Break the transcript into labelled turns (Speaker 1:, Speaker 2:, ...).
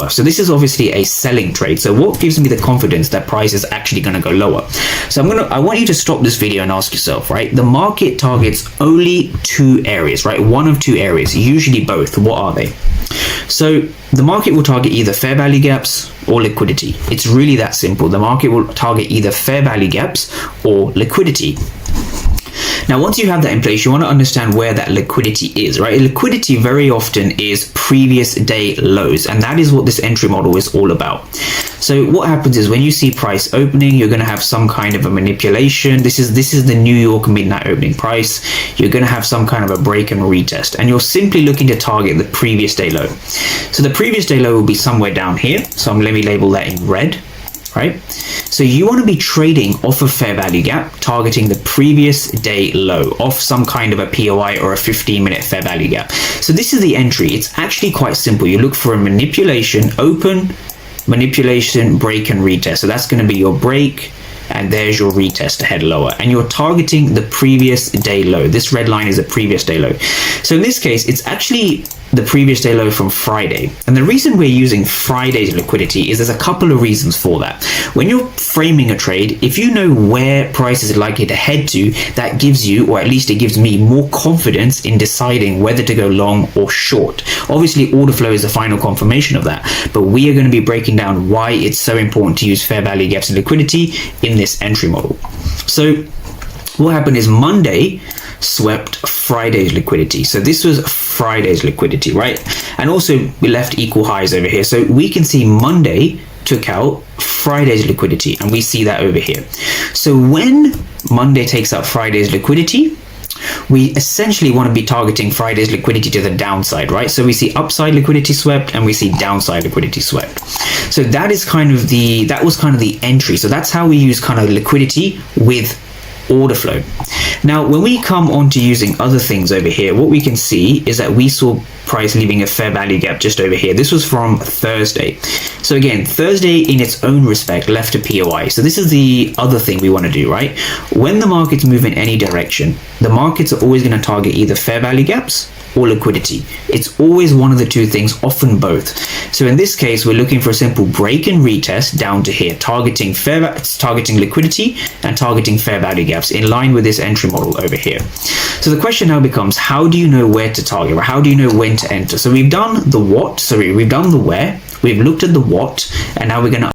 Speaker 1: So this is obviously a selling trade. So what gives me the confidence that price is actually going to go lower? So I want you to stop this video and ask yourself, right? The market targets only two areas, right? One of two areas, usually both. What are they? So the market will target either fair value gaps or liquidity. It's really that simple. The market will target either fair value gaps or liquidity. Now, once you have that in place, you want to understand where that liquidity is, right? Liquidity very often is previous day lows, and that is what this entry model is all about. So what happens is when you see price opening, you're going to have some kind of a manipulation. This is the New York midnight opening price. You're going to have some kind of a break and retest, and you're simply looking to target the previous day low. So the previous day low will be somewhere down here. So let me label that in red. Right? So you want to be trading off a fair value gap, targeting the previous day low off some kind of a POI or a 15-minute fair value gap. So this is the entry. It's actually quite simple. You look for a manipulation, open, manipulation, break and retest. So that's going to be your break, and there's your retest to head lower, and you're targeting the previous day low. This red line is a previous day low. So in this case, it's actually the previous day low from Friday. And the reason we're using Friday's liquidity is there's a couple of reasons for that. When you're framing a trade, if you know where price is likely to head to, that gives you, or at least it gives me, more confidence in deciding whether to go long or short. Obviously, order flow is the final confirmation of that, but we are going to be breaking down why it's so important to use fair value gaps and liquidity in this entry model. So what happened is Monday swept Friday's liquidity. So this was Friday's liquidity, right? And also we left equal highs over here. So we can see Monday took out Friday's liquidity, and we see that over here. So when Monday takes out Friday's liquidity, we essentially want to be targeting Friday's liquidity to the downside, right? So we see upside liquidity swept and we see downside liquidity swept. So that was kind of the entry. So that's how we use kind of liquidity with order flow. Now, when we come on to using other things over here, what we can see is that we saw price leaving a fair value gap just over here. This was from Thursday. So again, Thursday in its own respect left a POI. So this is the other thing we want to do, right? When the markets move in any direction, the markets are always going to target either fair value gaps or liquidity. It's always one of the two things, often both. So in this case, we're looking for a simple break and retest down to here, targeting liquidity and targeting fair value gaps in line with this entry model over here. So the question now becomes, how do you know where to target, or how do you know when to enter? So we've done the what, we've done the where, we've looked at the what, and now we're going to